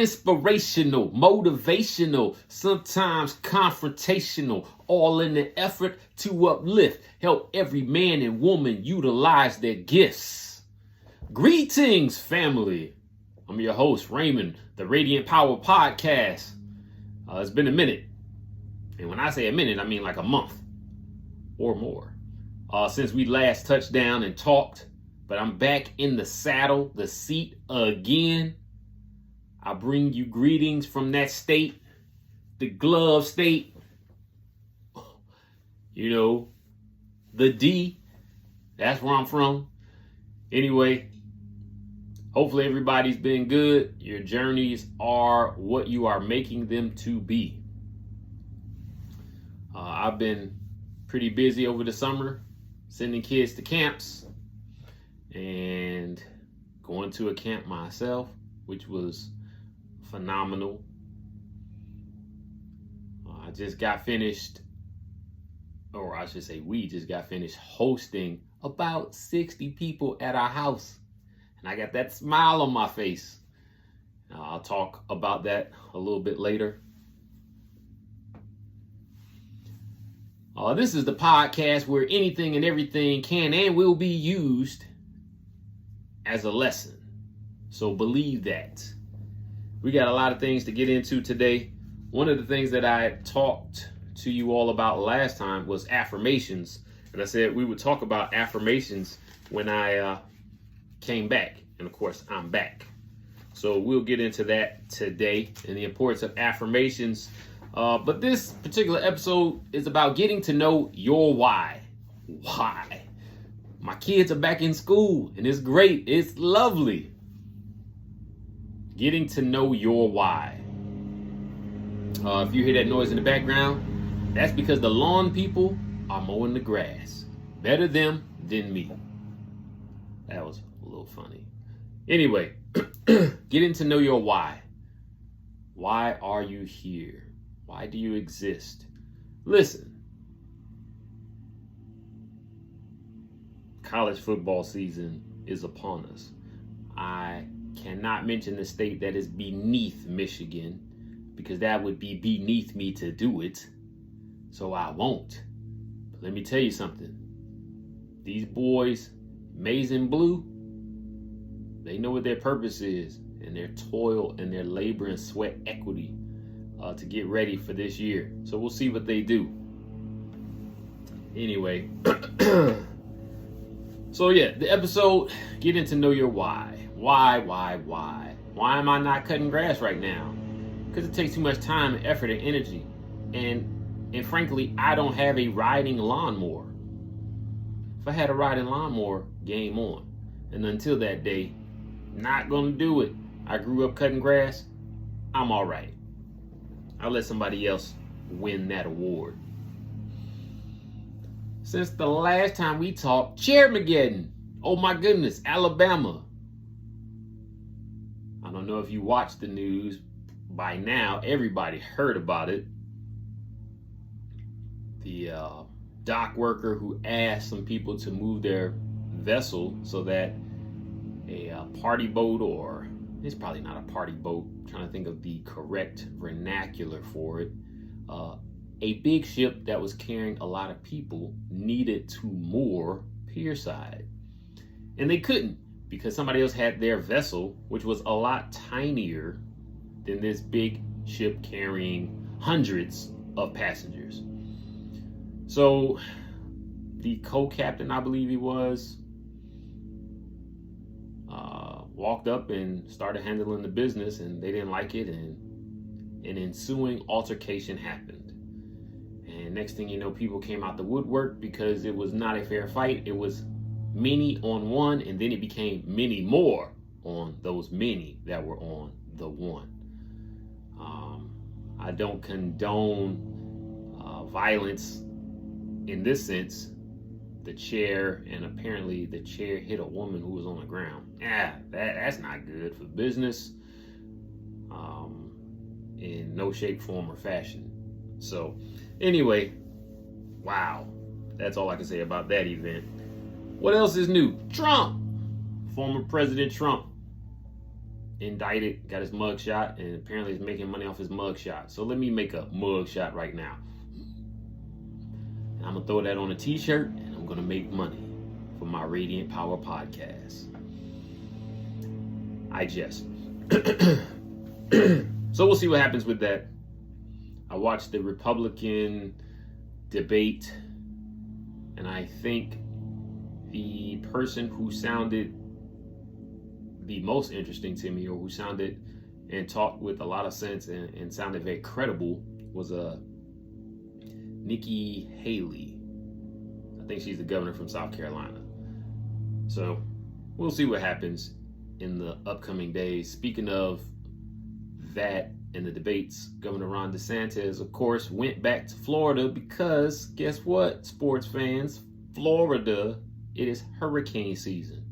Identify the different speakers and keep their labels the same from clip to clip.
Speaker 1: Inspirational, motivational, sometimes confrontational, all in the effort to uplift, help every man and woman utilize their gifts. Greetings, family. I'm your host, Raymond, the Radiant Power Podcast. It's been a minute. And when I say a minute, I mean like a month or more since we last touched down and talked. But I'm back in the saddle, the seat again. I bring you greetings from that state, the glove state, the D. That's where I'm from. Anyway, hopefully everybody's been good. Your journeys are what you are making them to be. I've been pretty busy over the summer, sending kids to camps and going to a camp myself, which was phenomenal. I just got finished, or I should say we just got finished hosting about 60 people at our house. And I got that smile on my face. I'll talk about that a little bit later. This is the podcast where anything and everything can and will be used as a lesson. So believe that. We got a lot of things to get into today. One of the things that I talked to you all about last time was affirmations. And I said we would talk about affirmations when I came back. And of course, I'm back. So we'll get into that today and the importance of affirmations. But this particular episode is about getting to know your why. Why? My kids are back in school and it's great. It's lovely. Getting to know your why. If you hear that noise in the background, that's because the lawn people are mowing the grass. Better them than me. That was a little funny. Anyway, getting to know your why. Why are you here? Why do you exist? Listen. College football season is upon us. I cannot mention the state that is beneath Michigan because that would be beneath me to do it. So I won't. But let me tell you something. These boys, maize and blue, they know what their purpose is and their toil and their labor and sweat equity to get ready for this year. So we'll see what they do. Anyway. So yeah, the episode, getting to know your why. Why? Why am I not cutting grass right now? Because it takes too much time and effort and energy. And frankly, I don't have a riding lawnmower. If I had a riding lawnmower, game on. And until that day, not gonna do it. I grew up cutting grass. I'm all right. I'll let somebody else win that award. Since the last time we talked, Chairmageddon. Oh my goodness, Alabama. I don't know if you watched the news. By now, everybody heard about it. The dock worker who asked some people to move their vessel so that a party boat, or it's probably not a party boat, I'm trying to think of the correct vernacular for it, a big ship that was carrying a lot of people needed to moor pierside. And they couldn't because somebody else had their vessel, which was a lot tinier than this big ship carrying hundreds of passengers. So the co-captain, I believe he was, walked up and started handling the business, and they didn't like it, and an ensuing altercation happened. And next thing you know, people came out the woodwork because it was not a fair fight. It was many on one, and then it became many more on those many that were on the one. I don't condone violence in this sense. The chair, and apparently the chair hit a woman who was on the ground. That's not good for business in no shape, form, or fashion. So anyway, wow, that's all I can say about that event. What else is new? Trump, former President Trump, indicted, got his mug shot, and apparently is making money off his mug shot. So let me make a mug shot right now. And I'm gonna throw that on a t-shirt, and I'm gonna make money for my Radiant Power podcast. I jest. So we'll see what happens with that. I watched the Republican debate, and I think the person who sounded the most interesting to me, or who sounded and talked with a lot of sense and sounded very credible, was Nikki Haley. I think she's the governor from South Carolina. So we'll see what happens in the upcoming days. Speaking of that and the debates, Governor Ron DeSantis, of course, went back to Florida because guess what, sports fans? Florida, it is hurricane season.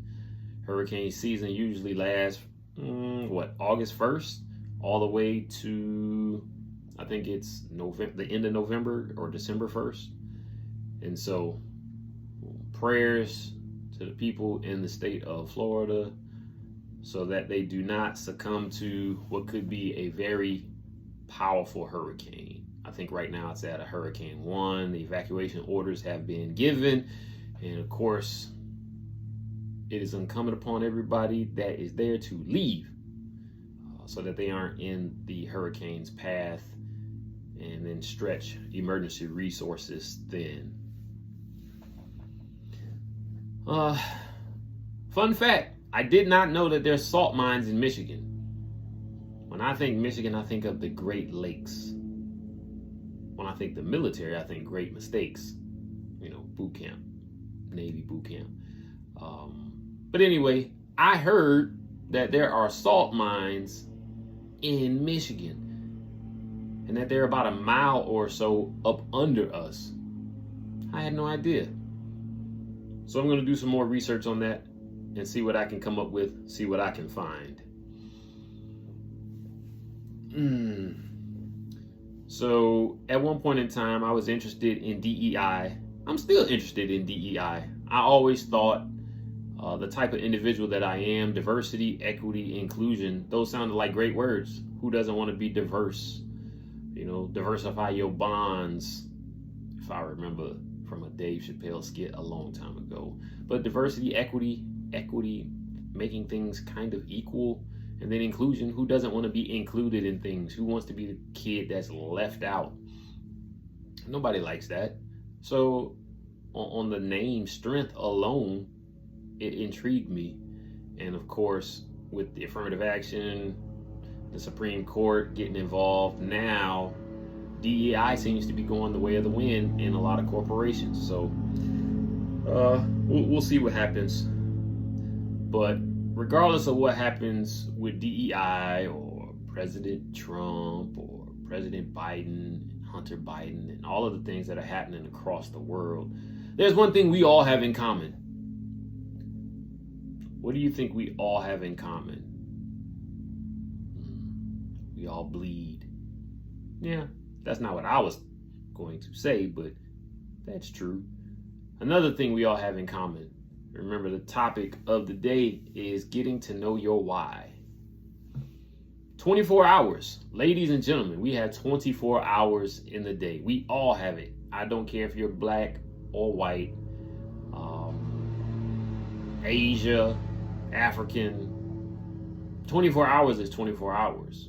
Speaker 1: Hurricane season usually lasts, August 1st, all the way to, I think it's November, the end of November or December 1st. And so prayers to the people in the state of Florida so that they do not succumb to what could be a very powerful hurricane. I think right now it's at a Hurricane 1. The evacuation orders have been given. And of course, it is incumbent upon everybody that is there to leave so that they aren't in the hurricane's path and then stretch emergency resources thin. Fun fact, I did not know that there's salt mines in Michigan. When I think Michigan, I think of the Great Lakes. When I think the military, I think great mistakes. Boot camp, Navy boot camp. But anyway, I heard that there are salt mines in Michigan and that they're about a mile or so up under us. I had no idea. So I'm going to do some more research on that and see what I can come up with, see what I can find. So at one point in time, I was interested in DEI. I'm still interested in DEI. I always thought the type of individual that I am, diversity, equity, inclusion, those sounded like great words. Who doesn't want to be diverse? Diversify your bonds, if I remember from a Dave Chappelle skit a long time ago. But diversity, equity, making things kind of equal, and then inclusion. Who doesn't want to be included in things? Who wants to be the kid that's left out? Nobody likes that. So on the name strength alone, it intrigued me. And of course, with the affirmative action, the Supreme Court getting involved, now DEI seems to be going the way of the wind in a lot of corporations. So we'll see what happens. But regardless of what happens with DEI or President Trump or President Biden, Hunter Biden, and all of the things that are happening across the world, there's one thing we all have in common. What do you think we all have in common? We all bleed. Yeah, that's not what I was going to say, but that's true. Another thing we all have in common. Remember, the topic of the day is getting to know your why. 24 hours. Ladies and gentlemen, we have 24 hours in the day. We all have it. I don't care if you're black or white, Asia, African. 24 hours is 24 hours.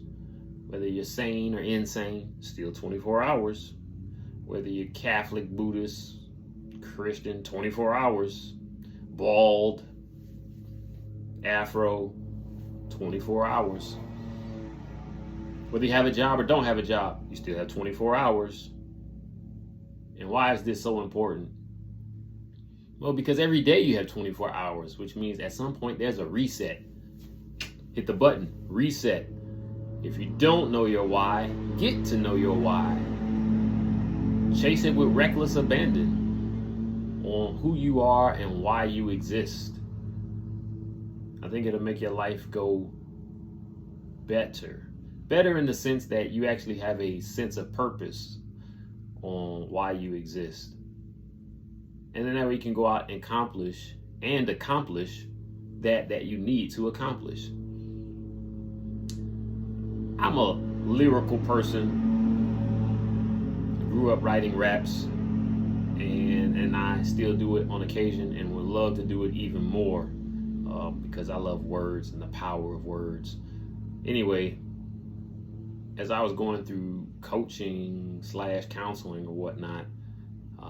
Speaker 1: Whether you're sane or insane, still 24 hours. Whether you're Catholic, Buddhist, Christian, 24 hours. Bald, Afro, 24 hours. Whether you have a job or don't have a job, you still have 24 hours. And why is this so important? Well, because every day you have 24 hours, which means at some point there's a reset. Hit the button, reset. If you don't know your why, get to know your why. Chase it with reckless abandon on who you are and why you exist. I think it'll make your life go better. Better in the sense that you actually have a sense of purpose on why you exist. And then that way you can go out and accomplish that you need to accomplish. I'm a lyrical person. Grew up writing raps, and I still do it on occasion and would love to do it even more because I love words and the power of words. Anyway, as I was going through coaching / counseling or whatnot,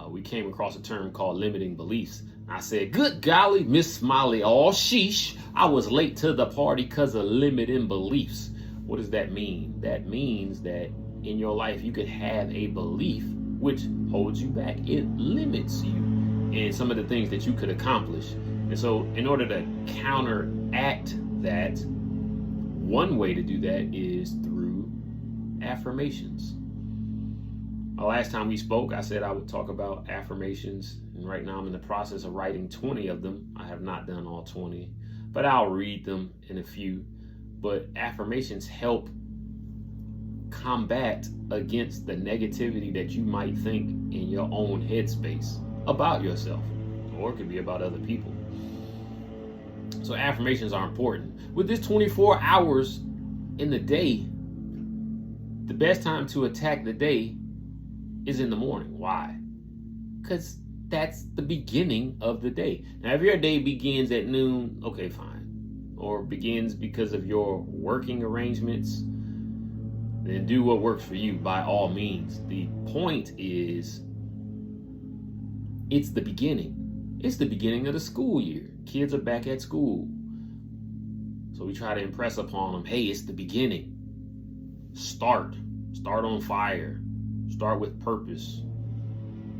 Speaker 1: we came across a term called limiting beliefs. I said, good golly, Miss Smiley, oh sheesh, I was late to the party because of limiting beliefs. What does that mean? That means that in your life you could have a belief which holds you back. It limits you in some of the things that you could accomplish. And so in order to counteract that, one way to do that is through affirmations. Last time we spoke, I said I would talk about affirmations, and right now I'm in the process of writing 20 of them. I have not done all 20, but I'll read them in a few. But affirmations help combat against the negativity that you might think in your own headspace about yourself, or it could be about other people. So affirmations are important. With this 24 hours in the day, the best time to attack the day is in the morning. Why? Because that's the beginning of the day. Now, if your day begins at noon, okay, fine. Or begins because of your working arrangements, then do what works for you by all means. The point is, it's the beginning. It's the beginning of the school year. Kids are back at school. So we try to impress upon them, hey, it's the beginning. Start on fire. Start with purpose.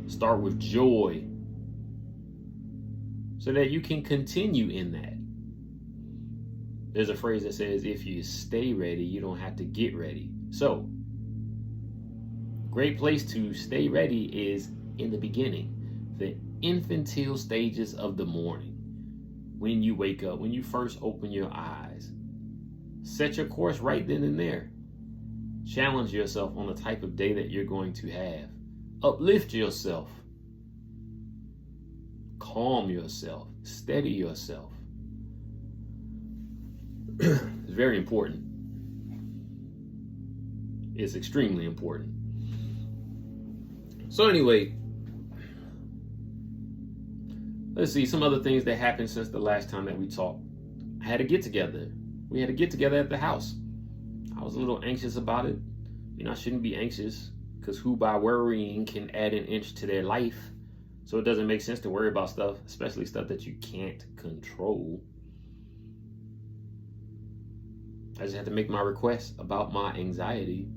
Speaker 1: Start with joy. So that you can continue in that. There's a phrase that says, if you stay ready, you don't have to get ready. So, great place to stay ready is in the beginning, the infantile stages of the morning. When you wake up, when you first open your eyes, set your course right then and there. Challenge yourself on the type of day that you're going to have. Uplift yourself. Calm yourself. Steady yourself. It's very important. It's extremely important. So anyway, let's see some other things that happened since the last time that we talked. I had a get together. We had a get together at the house. I was a little anxious about it. You know, I shouldn't be anxious because who by worrying can add an inch to their life. So it doesn't make sense to worry about stuff, especially stuff that you can't control. I just had to make my request about my anxiety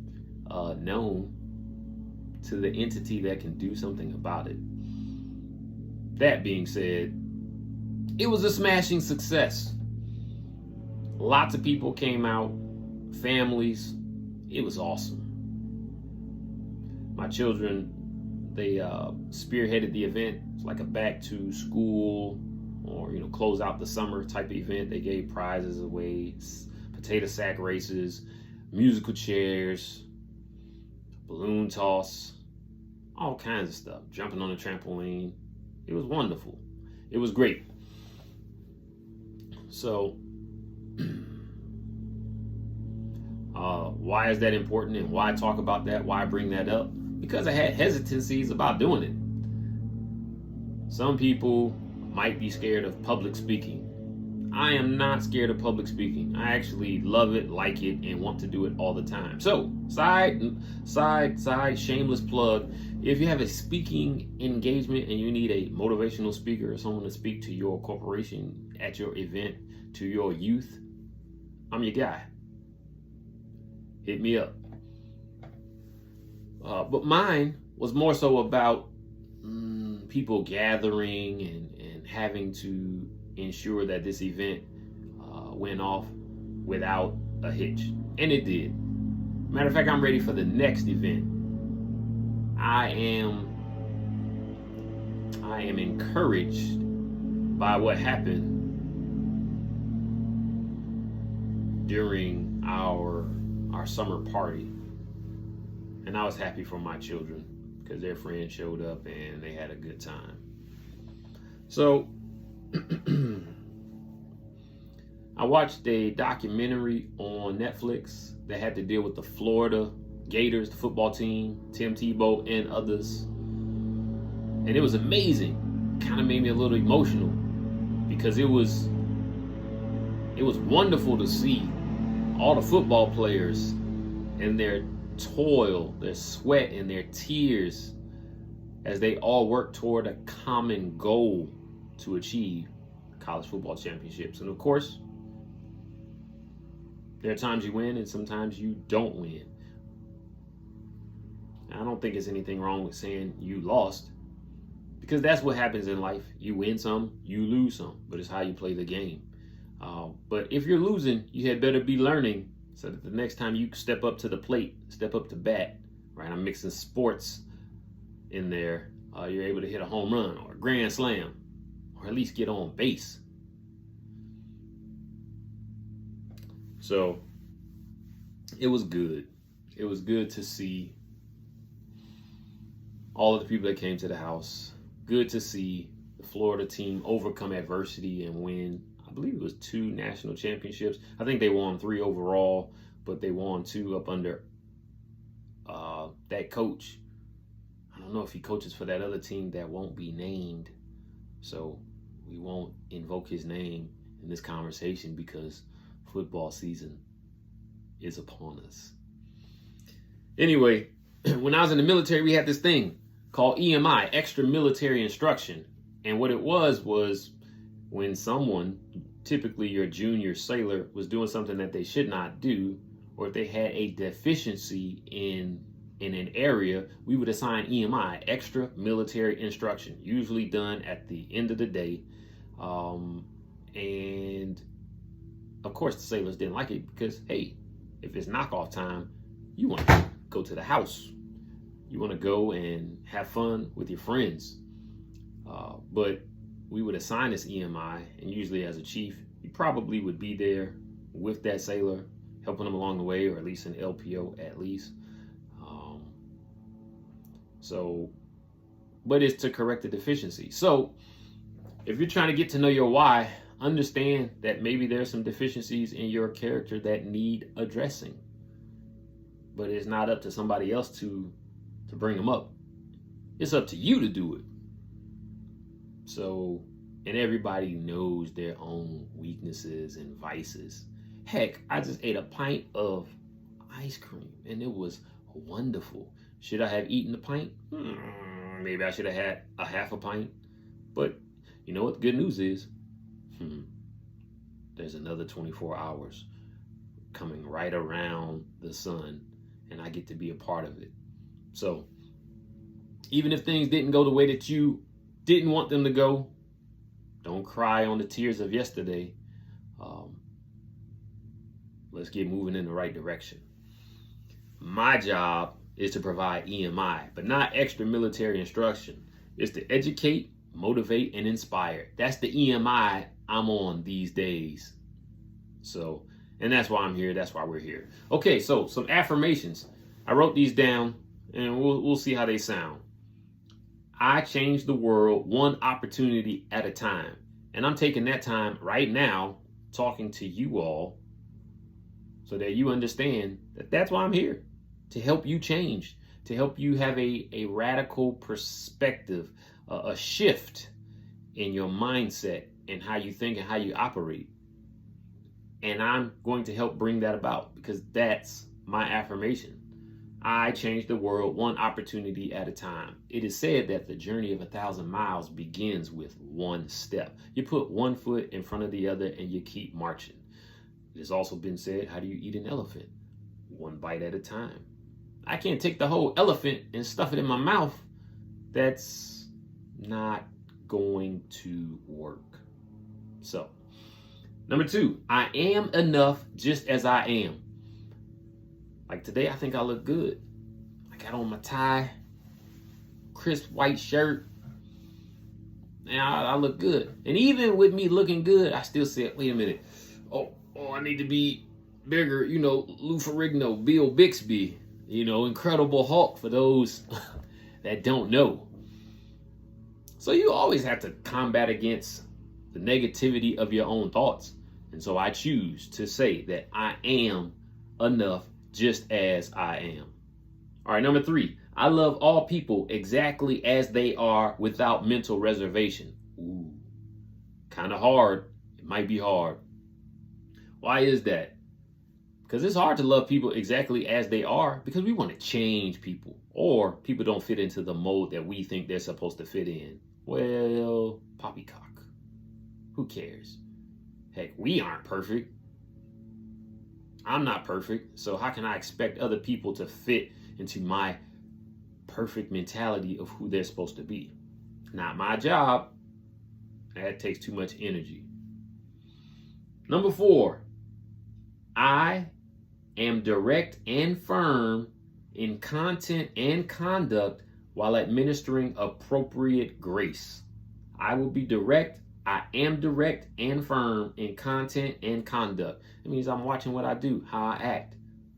Speaker 1: known to the entity that can do something about it. That being said, it was a smashing success. Lots of people came out, families. It was awesome. My children, they spearheaded the event. It's like a back to school or, close out the summer type of event. They gave prizes away, potato sack races, musical chairs, balloon toss, all kinds of stuff, jumping on a trampoline. It was wonderful. It was great. So, why is that important and why talk about that? Why bring that up? Because I had hesitancies about doing it. Some people might be scared of public speaking. I am not scared of public speaking. I actually love it, like it, and want to do it all the time. So, side, shameless plug. If you have a speaking engagement and you need a motivational speaker or someone to speak to your corporation, at your event, to your youth, I'm your guy. Hit me up. But mine was more so about people gathering and having to ensure that this event went off without a hitch. And it did. Matter of fact, I'm ready for the next event. I am encouraged by what happened during our summer party. And I was happy for my children because their friends showed up and they had a good time. So I watched a documentary on Netflix that had to deal with the Florida Gators, the football team, Tim Tebow and others. And it was amazing. Kind of made me a little emotional because it was wonderful to see all the football players and their toil, their sweat and their tears as they all work toward a common goal to achieve college football championships. And of course, there are times you win and sometimes you don't win. I don't think there's anything wrong with saying you lost, because that's what happens in life. You win some, you lose some, but it's how you play the game. But if you're losing, you had better be learning so that the next time you step up to the plate, step up to bat, right? I'm mixing sports in there. You're able to hit a home run or a grand slam, or at least get on base. So it was good. It was good to see all of the people that came to the house. Good to see the Florida team overcome adversity and win, I believe it was 2 national championships. I think they won 3 overall, but they won 2 up under that coach. I don't know if he coaches for that other team that won't be named, so we won't invoke his name in this conversation because football season is upon us. Anyway, when I was in the military, we had this thing called EMI, extra military instruction. And what it was when someone, typically your junior sailor, was doing something that they should not do, or if they had a deficiency in an area, we would assign EMI, extra military instruction, usually done at the end of the day. And of course, the sailors didn't like it because, hey, if it's knockoff time, you want to go to the house. You want to go and have fun with your friends. But we would assign this EMI, and usually as a chief, you probably would be there with that sailor, helping them along the way, or at least an LPO at least. But it's to correct the deficiency. So if you're trying to get to know your why, understand that maybe there's some deficiencies in your character that need addressing. But it's not up to somebody else to bring them up. It's up to you to do it. So, and everybody knows their own weaknesses and vices. Heck, I just ate a pint of ice cream and it was wonderful. Should I have eaten the pint? Maybe I should have had a half a pint. But you know what the good news is? There's another 24 hours coming right around the sun, and I get to be a part of it. So even if things didn't go the way that you didn't want them to go, don't cry on the tears of yesterday. Let's get moving in the right direction. My job is to provide EMI, but not extra military instruction. It's to educate, motivate, and inspire. That's the EMI I'm on these days. So, and that's why I'm here. That's why we're here. Okay, so some affirmations. I wrote these down, and we'll see how they sound. I change the world one opportunity at a time. And I'm taking that time right now talking to you all so that you understand that that's why I'm here, to help you change, to help you have a radical perspective, a shift in your mindset and how you think and how you operate. And I'm going to help bring that about because that's my affirmation. I change the world one opportunity at a time. It is said that the journey of 1,000 miles begins with one step. You put one foot in front of the other and you keep marching. It has also been said, how do you eat an elephant? One bite at a time. I can't take the whole elephant and stuff it in my mouth. That's not going to work. So, number 2, I am enough just as I am. Like today, I think I look good. I got on my tie, crisp white shirt, and I look good. And even with me looking good, I still said, wait a minute. Oh, I need to be bigger. You know, Lou Ferrigno, Bill Bixby, you know, Incredible Hulk for those that don't know. So you always have to combat against the negativity of your own thoughts. And so I choose to say that I am enough just as I am. All right, number 3, I love all people exactly as they are without mental reservation. Ooh, kind of hard. It might be hard. Why is that? Because it's hard to love people exactly as they are because we want to change people, or people don't fit into the mold that we think they're supposed to fit in. Well, poppycock. Who cares? Heck, we aren't perfect. I'm not perfect, so how can I expect other people to fit into my perfect mentality of who they're supposed to be? Not my job. That takes too much energy. Number 4, I am direct and firm in content and conduct while administering appropriate grace. I will be direct. I am direct and firm in content and conduct. It means I'm watching what I do, how I act,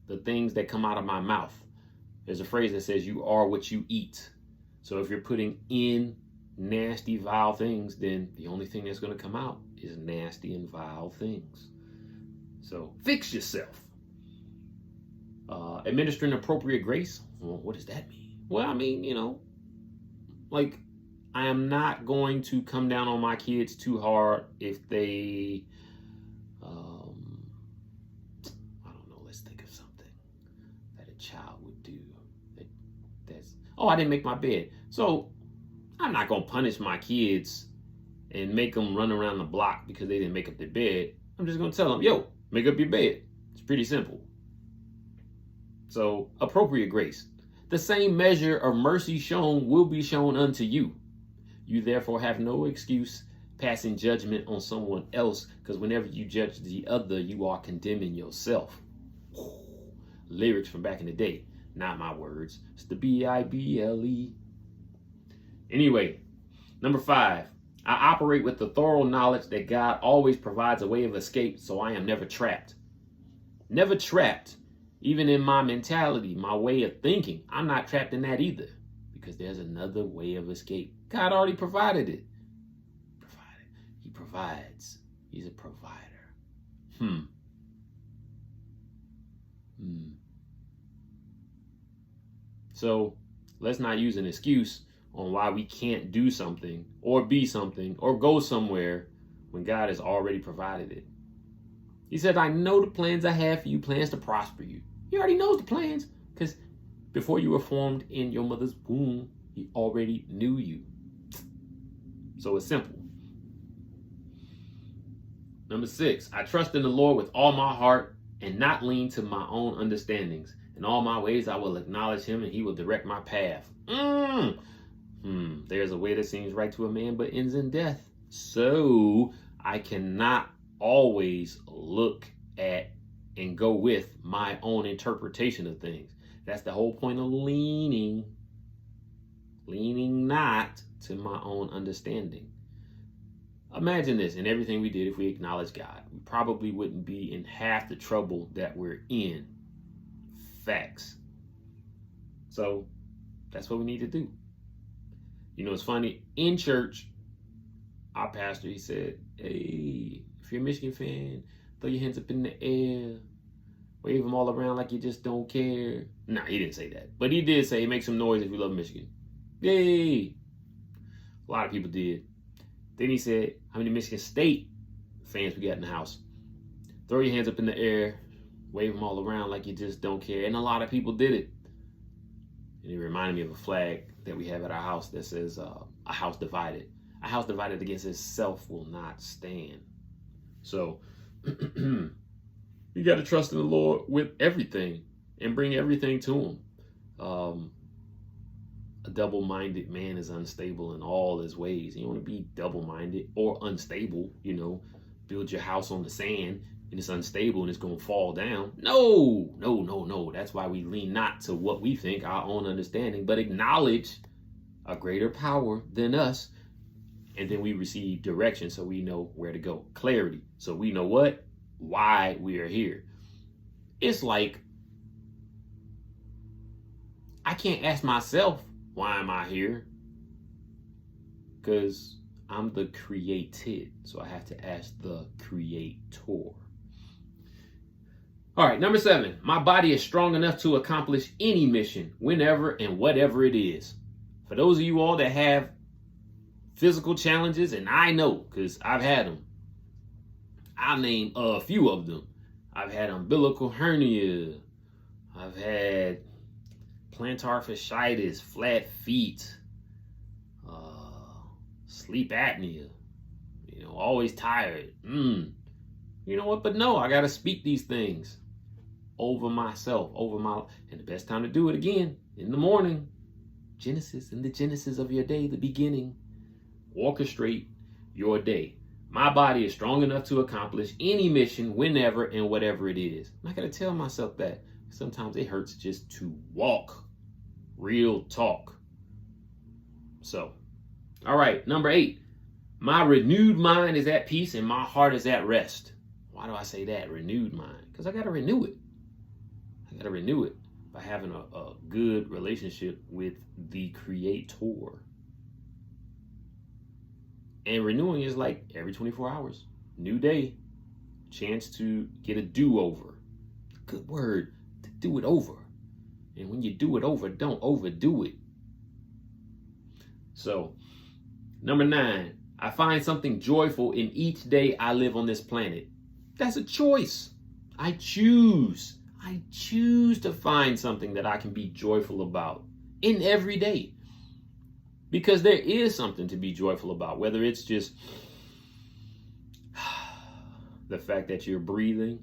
Speaker 1: the things that come out of my mouth. There's a phrase that says you are what you eat. So if you're putting in nasty, vile things, then the only thing that's going to come out is nasty and vile things. So fix yourself. Administering appropriate grace. Well, what does that mean? Well, I mean, like, I am not going to come down on my kids too hard if they, I don't know, let's think of something that a child would do. I didn't make my bed. So I'm not going to punish my kids and make them run around the block because they didn't make up their bed. I'm just going to tell them, yo, make up your bed. It's pretty simple. So appropriate grace. The same measure of mercy shown will be shown unto you. You therefore have no excuse passing judgment on someone else, because whenever you judge the other, you are condemning yourself. Lyrics from back in the day, not my words. It's the Bible. Anyway, number 5, I operate with the thorough knowledge that God always provides a way of escape, so I am never trapped. Never trapped. Even in my mentality, my way of thinking, I'm not trapped in that either, because there's another way of escape. God already provided it. He provides. He's a provider. So let's not use an excuse on why we can't do something or be something or go somewhere when God has already provided it. He said, I know the plans I have for you, plans to prosper you. He already knows the plans, because before you were formed in your mother's womb, he already knew you. So it's simple. Number 6, I trust in the Lord with all my heart and not lean to my own understandings. In all my ways, I will acknowledge him and he will direct my path. There's a way that seems right to a man but ends in death. So I cannot always look at and go with my own interpretation of things. That's the whole point of leaning not to my own understanding. Imagine this, in everything we did, if we acknowledge God, we probably wouldn't be in half the trouble that we're in. Facts. So that's what we need to do. It's funny, in church, our pastor, he said, hey, if you're a Michigan fan, throw your hands up in the air, wave them all around like you just don't care. Nah, he didn't say that. But he did say, make some noise if you love Michigan. Yay! A lot of people did. Then he said, how many Michigan State fans we got in the house? Throw your hands up in the air, wave them all around like you just don't care. And a lot of people did it. And it reminded me of a flag that we have at our house that says, a house divided. A house divided against itself will not stand. So you got to trust in the Lord with everything and bring everything to him. A double-minded man is unstable in all his ways. You want to be double-minded or unstable, build your house on the sand and it's unstable and it's going to fall down. No. That's why we lean not to what we think, our own understanding, but acknowledge a greater power than us. And then we receive direction so we know where to go. Clarity. So we know why we are here. It's like, I can't ask myself, why am I here? Because I'm the created, so I have to ask the creator. All right, number 7, my body is strong enough to accomplish any mission, whenever and whatever it is. For those of you all that have physical challenges, and I know because I've had them, I'll name a few of them. I've had umbilical hernia. I've had plantar fasciitis, flat feet, sleep apnea, always tired. You know what? But no, I got to speak these things over myself, and the best time to do it again, in the morning. Genesis, in the genesis of your day, the beginning. Orchestrate your day. My body is strong enough to accomplish any mission, whenever and whatever it is. I got to tell myself that. Sometimes it hurts just to walk. Real talk. So, all right, number 8. My renewed mind is at peace and my heart is at rest. Why do I say that? Renewed mind. Because I got to renew it. I got to renew it by having a good relationship with the creator. And renewing is like every 24 hours. New day. Chance to get a do-over. Good word. To do it over. And when you do it over, don't overdo it. So, number 9. I find something joyful in each day I live on this planet. That's a choice. I choose to find something that I can be joyful about in every day. Because there is something to be joyful about, whether it's just the fact that you're breathing,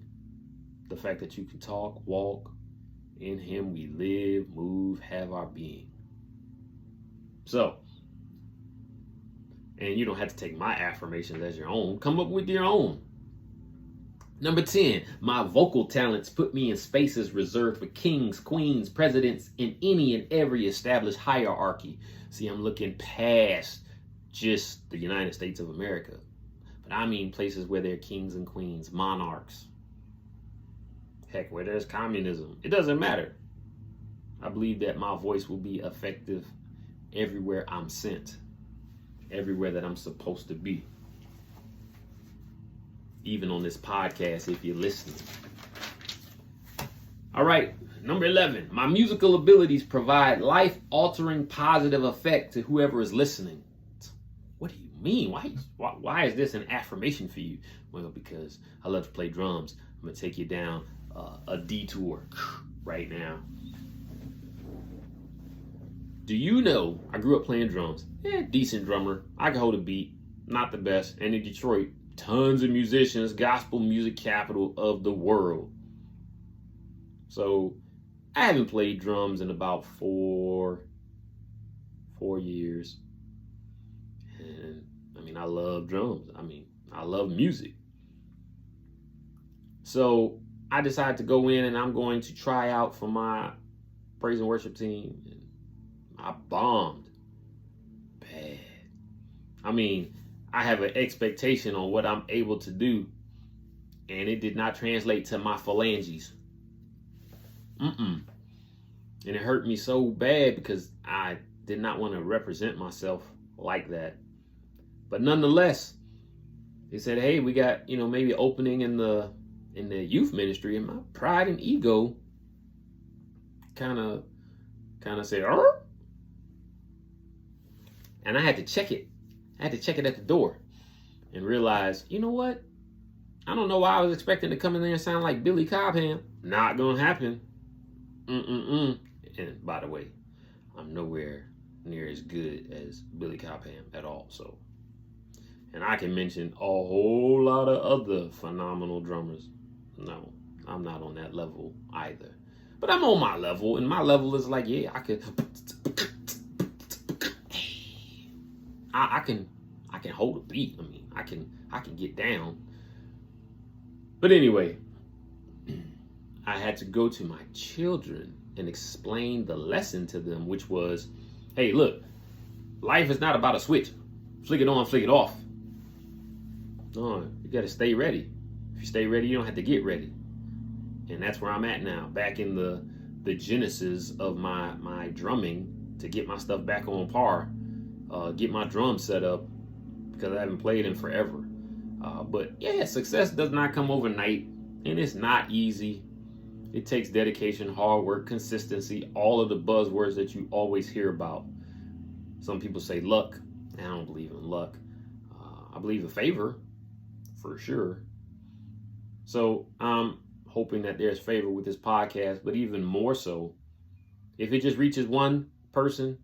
Speaker 1: the fact that you can talk, walk. In him we live, move, have our being. So, and you don't have to take my affirmations as your own. Come up with your own. Number 10, my vocal talents put me in spaces reserved for kings, queens, presidents, in any and every established hierarchy. See, I'm looking past just the United States of America. But I mean places where there are kings and queens, monarchs. Heck, where there's communism. It doesn't matter. I believe that my voice will be effective everywhere I'm sent. Everywhere that I'm supposed to be. Even on this podcast, if you're listening. All right, number 11. My musical abilities provide life-altering positive effect to whoever is listening. What do you mean? Why is this an affirmation for you? Well, because I love to play drums. I'm going to take you down a detour right now. Do you know I grew up playing drums? Decent drummer. I can hold a beat. Not the best. And in Detroit, tons of musicians, gospel music capital of the world. So I haven't played drums in about four years. And I mean, I love drums. I mean, I love music. So I decided to go in and I'm going to try out for my praise and worship team. And I bombed. Bad. I mean, I have an expectation on what I'm able to do, and it did not translate to my phalanges. And it hurt me so bad because I did not want to represent myself like that. But nonetheless, they said, hey, we got, maybe opening in the youth ministry, and my pride and ego kind of said, "Arr!" And I had to check it. I had to check it at the door and realize, you know what? I don't know why I was expecting to come in there and sound like Billy Cobham. Not gonna happen. And by the way, I'm nowhere near as good as Billy Cobham at all. So, and I can mention a whole lot of other phenomenal drummers. No, I'm not on that level either. But I'm on my level, and my level is like, yeah, I can hold a beat. I mean, I can get down. But anyway, I had to go to my children and explain the lesson to them, which was, hey, look, life is not about a switch. Flick it on, flick it off. No, you got to stay ready. If you stay ready, you don't have to get ready. And that's where I'm at now, back in the genesis of my drumming to get my stuff back on par. Get my drums set up because I haven't played in forever. But yeah, success does not come overnight, and it's not easy. It takes dedication, hard work, consistency, all of the buzzwords that you always hear about. Some people say luck. I don't believe in luck. I believe in favor, for sure. So I'm hoping that there's favor with this podcast, but even more so, if it just reaches one person,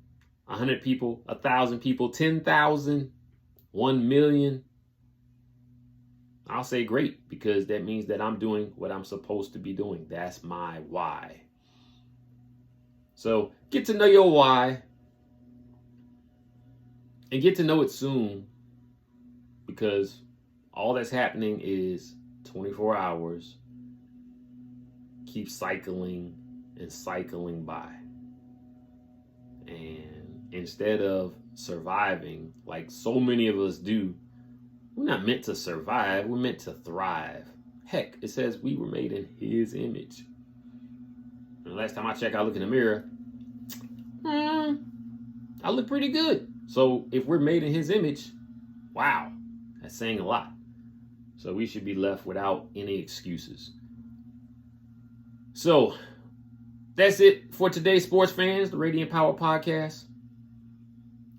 Speaker 1: 100 people, 1,000 people, 10,000, 1 million, I'll say great, because that means that I'm doing what I'm supposed to be doing. That's my why. So get to know your why, and get to know it soon, because all that's happening is 24 hours keep cycling and cycling by. And instead of surviving like so many of us do, we're not meant to survive, we're meant to thrive. Heck, it says we were made in his image. And last time I checked, I look in the mirror, I look pretty good. So if we're made in his image, wow, that's saying a lot. So we should be left without any excuses. So that's it for today, sports fans, the Radiant Power Podcast.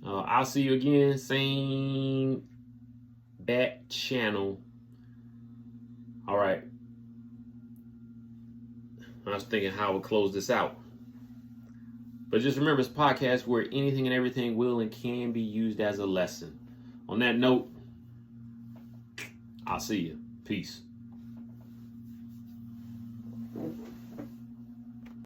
Speaker 1: I'll see you again, same bat channel. All right. I was thinking how I would close this out. But just remember, it's a podcast where anything and everything will and can be used as a lesson. On that note, I'll see you. Peace.